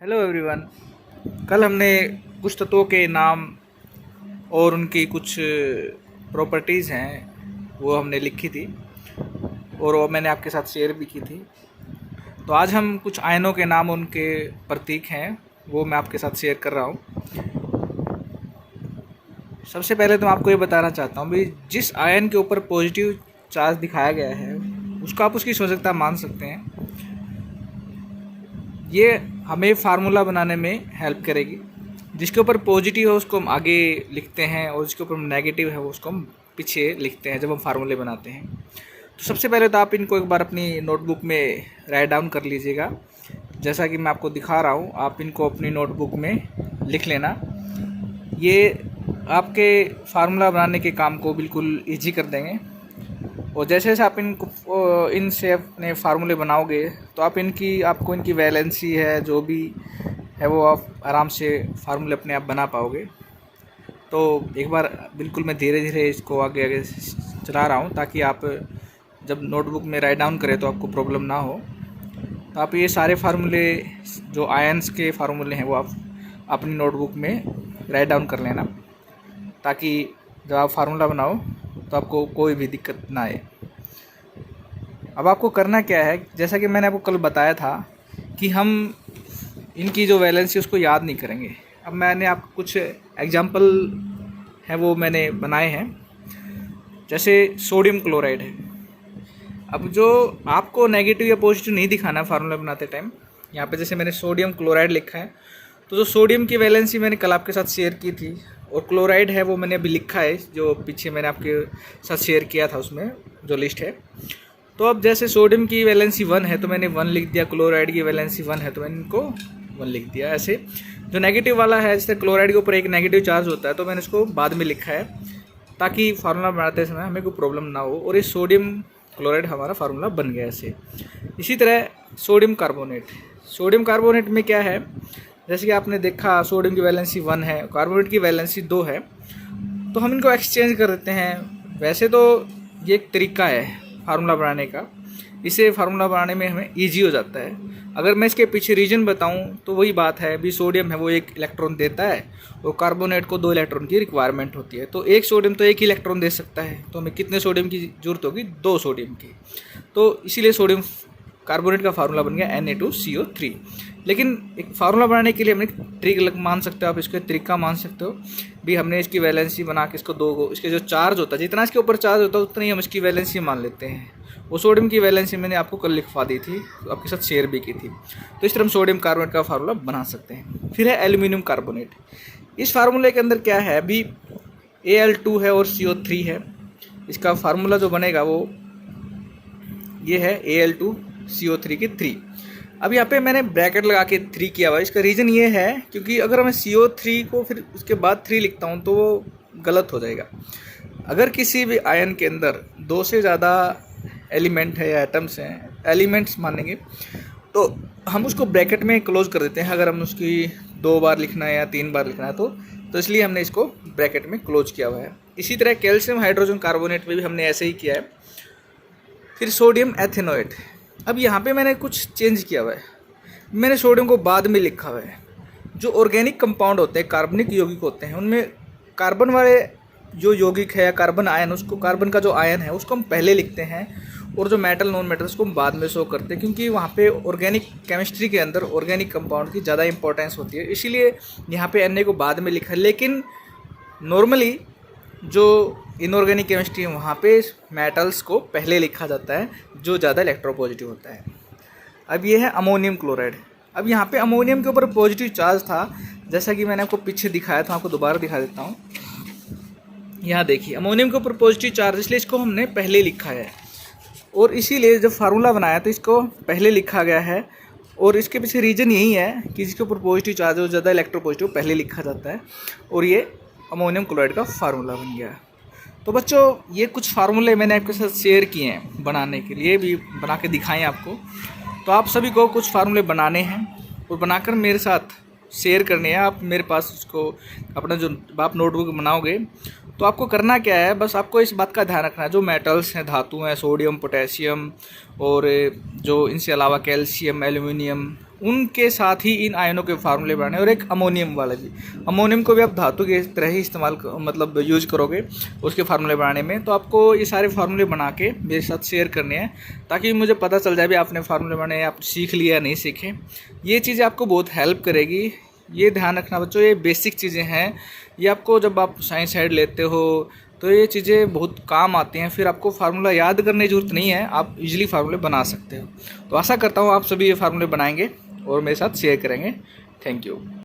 Hello everyone. कल हमने कुछ तत्वों के नाम और उनकी कुछ प्रॉपर्टीज़ हैं वो हमने लिखी थी और वो मैंने आपके साथ शेयर भी की थी। तो आज हम कुछ आयनों के नाम, उनके प्रतीक हैं, वो मैं आपके साथ शेयर कर रहा हूँ। सबसे पहले तो मैं आपको ये बताना चाहता हूँ भी जिस आयन के ऊपर पॉजिटिव चार्ज दिखाया गया है उसका आप उसकी शोषकता मान सकते हैं। ये हमें फार्मूला बनाने में हेल्प करेगी। जिसके ऊपर पॉजिटिव है उसको हम आगे लिखते हैं और जिसके ऊपर नेगेटिव है वो उसको हम पीछे लिखते हैं जब हम फार्मूले बनाते हैं। तो सबसे पहले तो आप इनको एक बार अपनी नोटबुक में राइट डाउन कर लीजिएगा। जैसा कि मैं आपको दिखा रहा हूँ, आप इनको अपनी नोटबुक में लिख लेना। ये आपके फार्मूला बनाने के काम को बिल्कुल ईजी कर देंगे। और जैसे जैसे आप इनसे अपने फार्मूले बनाओगे तो आपको इनकी वैलेंसी है जो भी है वो आप आराम से फार्मूले अपने आप बना पाओगे। तो एक बार बिल्कुल मैं धीरे धीरे इसको आगे आगे चला रहा हूँ ताकि आप जब नोटबुक में राइट डाउन करें तो आपको प्रॉब्लम ना हो। तो आप ये सारे फार्मूले जो आयंस के फार्मूले हैं वो आप अपनी नोटबुक में राइट डाउन कर लेना ताकि जब आप फार्मूला बनाओ तो आपको कोई भी दिक्कत ना आए। अब आपको करना क्या है, जैसा कि मैंने आपको कल बताया था कि हम इनकी जो वैलेंसी उसको याद नहीं करेंगे। अब मैंने आपको कुछ एग्जांपल है वो मैंने बनाए हैं। जैसे सोडियम क्लोराइड है। अब जो आपको नेगेटिव या पॉजिटिव नहीं दिखाना फार्मूला बनाते टाइम, यहाँ पे जैसे मैंने सोडियम क्लोराइड लिखा है तो जो सोडियम की वैलेंसी मैंने कल आपके साथ शेयर की थी और क्लोराइड है वो मैंने अभी लिखा है जो पीछे मैंने आपके साथ शेयर किया था उसमें जो लिस्ट है। तो अब जैसे सोडियम की वैलेंसी 1 है तो मैंने 1 लिख दिया, क्लोराइड की वैलेंसी 1 है तो मैंने इनको 1 लिख दिया। ऐसे जो नेगेटिव वाला है, जैसे क्लोराइड के ऊपर एक नेगेटिव चार्ज होता है तो मैंने इसको बाद में लिखा है ताकि फार्मूला बनाते समय हमें कोई प्रॉब्लम ना हो। और ये सोडियम क्लोराइड हमारा फार्मूला बन गया ऐसे। इसी तरह सोडियम कार्बोनेट में क्या है, जैसे कि आपने देखा सोडियम की वैलेंसी 1 है, कार्बोनेट की वैलेंसी 2 है, तो हम इनको एक्सचेंज कर देते हैं। वैसे तो ये एक तरीका है फार्मूला बनाने का, इसे फार्मूला बनाने में हमें इजी हो जाता है। अगर मैं इसके पीछे रीजन बताऊं तो वही बात है, भी सोडियम है वो 1 इलेक्ट्रॉन देता है और कार्बोनेट को 2 इलेक्ट्रॉन की रिक्वायरमेंट होती है। तो एक सोडियम तो 1 इलेक्ट्रॉन दे सकता है, तो हमें कितने सोडियम की जरूरत होगी, 2 सोडियम की। तो इसीलिए सोडियम कार्बोनेट का फार्मूला बन गया Na2CO3। लेकिन एक फार्मूला बनाने के लिए हमने ट्रिक मान सकते हो, आप इसको तरीका मान सकते हो भी। हमने इसकी वैलेंसी बना के इसको 2 को, इसके जो चार्ज होता है जितना इसके ऊपर चार्ज होता है उतना ही हम इसकी वैलेंसी मान लेते हैं। वो सोडियम की वैलेंसी मैंने आपको कल लिखवा दी थी, तो आपके साथ शेयर भी की थी। तो इस तरह हम सोडियम कार्बोनेट का फार्मूला बना सकते हैं। फिर है एल्यूमिनियम कार्बोनेट। इस फार्मूले के अंदर क्या है, अभी Al2 है और CO3 है। इसका फार्मूला जो बनेगा वो ये है Al2CO3 के 3। अब यहाँ पे मैंने ब्रैकेट लगा के 3 किया हुआ है। इसका रीज़न ये है क्योंकि अगर मैं CO3 को फिर उसके बाद 3 लिखता हूँ तो वो गलत हो जाएगा। अगर किसी भी आयन के अंदर 2 से ज़्यादा एलिमेंट है या एटम्स हैं, एलिमेंट्स मानेंगे, तो हम उसको ब्रैकेट में क्लोज कर देते हैं। अगर हम उसकी 2 बार लिखना है या 3 बार लिखना है तो इसलिए हमने इसको ब्रैकेट में क्लोज किया हुआ है। इसी तरह कैल्शियम हाइड्रोजन कार्बोनेट में भी हमने ऐसे ही किया है। फिर सोडियम एथेनोएट। अब यहाँ पे मैंने कुछ चेंज किया हुआ है, मैंने सोडियम को बाद में लिखा हुआ है। जो ऑर्गेनिक कंपाउंड होते हैं, कार्बनिक यौगिक होते हैं, उनमें कार्बन वाले जो यौगिक है, कार्बन आयन, उसको कार्बन का जो आयन है उसको हम पहले लिखते हैं और जो मेटल नॉन मेटल्स को हम बाद में शो करते हैं, क्योंकि वहाँ पे ऑर्गेनिक केमिस्ट्री के अंदर ऑर्गेनिक कंपाउंड की ज़्यादा इंपॉर्टेंस होती है, इसीलिए यहाँ पे Na को बाद में लिखा है। लेकिन नॉर्मली जो इनऑर्गेनिक केमिस्ट्री है वहाँ पे मेटल्स को पहले लिखा जाता है जो ज़्यादा इलेक्ट्रोपॉजिटिव होता है। अब ये है अमोनियम क्लोराइड। अब यहाँ पे अमोनियम के ऊपर पॉजिटिव चार्ज था, जैसा कि मैंने आपको पीछे दिखाया था, आपको दोबारा दिखा देता हूँ। यहाँ देखिए अमोनियम के ऊपर पॉजिटिव चार्ज, इसलिए इसको हमने पहले लिखा है और इसीलिए जब फार्मूला बनाया तो इसको पहले लिखा गया है। और इसके पीछे रीज़न यही है कि जिसके ऊपर पॉजिटिव चार्ज हो, ज़्यादा इलेक्ट्रोपॉजिटिव पहले लिखा जाता है और ये अमोनियम क्लोराइड का फार्मूला बन गया। तो बच्चों ये कुछ फार्मूले मैंने आपके साथ शेयर किए हैं बनाने के लिए, भी बना के दिखाएं आपको। तो आप सभी को कुछ फार्मूले बनाने हैं और बनाकर मेरे साथ शेयर करने हैं। आप मेरे पास उसको अपना जो आप नोटबुक बनाओगे तो आपको करना क्या है, बस आपको इस बात का ध्यान रखना है जो मेटल्स हैं, धातु हैं, सोडियम, पोटेशियम और जो इनसे अलावा कैल्शियम, एल्यूमिनियम उनके साथ ही इन आयनों के फार्मूले बनाने, और एक अमोनियम वाला भी। अमोनियम को भी आप धातु की तरह ही इस्तेमाल मतलब यूज करोगे उसके फार्मूले बनाने में। तो आपको ये सारे फार्मूले बना के मेरे साथ शेयर करने हैं, ताकि मुझे पता चल जाए भी आपने फार्मूले बनाए, आप सीख लिया या नहीं सीखे। ये चीज़ें आपको बहुत हेल्प करेगी। ये ध्यान रखना बच्चों, ये बेसिक चीज़ें हैं। ये आपको जब आप साइंस साइड लेते हो तो ये चीज़ें बहुत काम आती हैं। फिर आपको फार्मूला याद करने की ज़रूरत नहीं है, आप इजीली फार्मूले बना सकते हो। तो आशा करता हूँ आप सभी ये फार्मूले बनाएंगे और मेरे साथ शेयर करेंगे। Thank you.